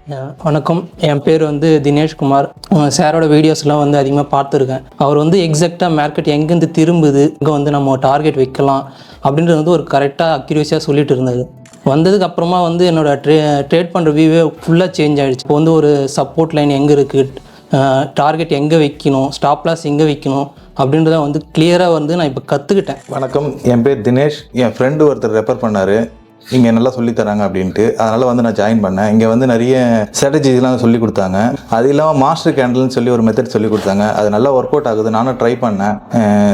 வணக்கம், என் பேர் வந்து தினேஷ்குமார். சாரோட வீடியோஸ்லாம் வந்து அதிகமாக பார்த்துருக்கேன். அவர் வந்து எக்ஸாக்டாக மார்க்கெட் எங்கேருந்து திரும்புது, இங்கே வந்து நம்ம டார்கெட் வைக்கலாம் அப்படின்றது வந்து ஒரு கரெக்டாக அக்யூரேஸியாக சொல்லிட்டு இருந்தார். வந்ததுக்கு அப்புறமா வந்து என்னோடய ட்ரேட் பண்ணுற வியூவே ஃபுல்லாக சேஞ்ச் ஆகிடுச்சு. இப்போ வந்து ஒரு சப்போர்ட் லைன் எங்கே இருக்குது, டார்கெட் எங்கே வைக்கணும், ஸ்டாப் லாஸ் எங்கே வைக்கணும் அப்படின்றத வந்து கிளியராக வந்து நான் இப்போ கற்றுக்கிட்டேன். வணக்கம், என் பேர் தினேஷ். என் ஃப்ரெண்டு ஒருத்தர் ரெஃபர் பண்ணார், இங்கே நல்லா சொல்லித்தராங்க அப்படின்ட்டு. அதனால் வந்து நான் ஜாயின் பண்ணேன். இங்கே வந்து நிறைய ஸ்ட்ராட்டஜிஸ்லாம் சொல்லி கொடுத்தாங்க. அது இல்லாமல் மாஸ்டர் கேண்டல்னு சொல்லி ஒரு மெத்தட் சொல்லி கொடுத்தாங்க. அது நல்லா ஒர்க் அவுட் ஆகுது. நானும் ட்ரை பண்ணேன்.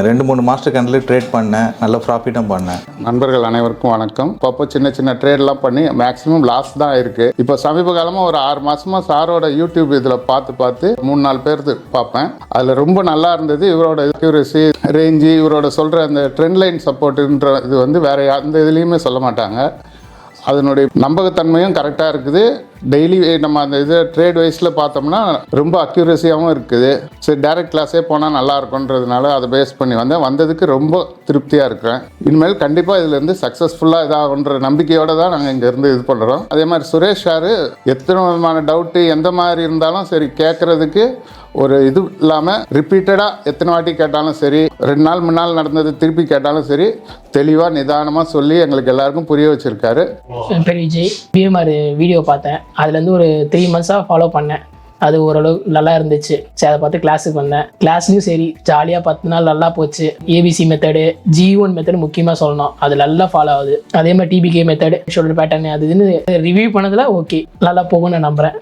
2-3 மாஸ்டர் கேண்டில் ட்ரேட் பண்ணேன். நல்ல ப்ராஃபிட்டும் பண்ணேன். நண்பர்கள் அனைவருக்கும் வணக்கம். இப்போ சின்ன ட்ரேட்லாம் பண்ணி மேக்ஸிமம் லாஸ் தான் இருக்குது. இப்போ சமீப காலமாக ஒரு 6 மாதமாக சாரோட யூடியூப் இதில் பார்த்து 3-4 பேர் பார்ப்பேன். அதில் ரொம்ப நல்லா இருந்தது. இவரோட அக்யூரசி ரேஞ்சு, இவரோட சொல்கிற அந்த ட்ரெண்ட் லைன் சப்போர்ட்டுன்ற இது வந்து வேறு எந்த இதுலேயுமே சொல்ல மாட்டாங்க. அதனுடைய நம்பகத்தன்மையும் கரெக்டாக இருக்குது. டெய்லி நம்ம அந்த இது ட்ரேட் வைஸில் பார்த்தோம்னா ரொம்ப அக்யூரஸியாகவும் இருக்குது. சரி, டைரக்ட் கிளாஸே போனால் நல்லா இருக்குன்றதுனால அதை பேஸ் பண்ணி வந்ததுக்கு ரொம்ப திருப்தியாக இருக்கிறேன். இனிமேல் கண்டிப்பாக இதுலேருந்து சக்ஸஸ்ஃபுல்லாக இதாகுன்ற நம்பிக்கையோடு தான் நாங்கள் இங்கேருந்து இது பண்ணுறோம். அதே மாதிரி சுரேஷ் சார் எத்தனை விதமான டவுட்டு எந்த மாதிரி இருந்தாலும் சரி கேட்குறதுக்கு ஒரு இது இல்லாமல் ரிப்பீட்டடாக எத்தனை வாட்டி கேட்டாலும் சரி, 2 நாள் முன்னால் நடந்தது திருப்பி கேட்டாலும் சரி, தெளிவாக நிதானமாக சொல்லி எங்களுக்கு எல்லாருக்கும் புரிய வச்சுருக்காரு. என் பேர் விஜய். பிஎம்ஆர் வீடியோ பார்த்தேன். அதுலேருந்து ஒரு 3 மந்த்ஸாக ஃபாலோ பண்ணேன். அது ஓரளவு நல்லா இருந்துச்சு. சரி, அதை பார்த்து கிளாஸுக்கு வந்தேன். கிளாஸ்லையும் சரி ஜாலியாக 10 நாள் நல்லா போச்சு. ஏபிசி மெத்தடு, G1 மெத்தடு முக்கியமாக சொல்லணும், அது நல்லா ஃபாலோ ஆகுது. அதே மாதிரி டிபிகே மெத்தடு, ஷோல்டர் பேட்டர்னு அது இதுன்னு ரிவ்யூ பண்ணதில் ஓகே நல்லா போகும்னு நான் நம்புகிறேன்.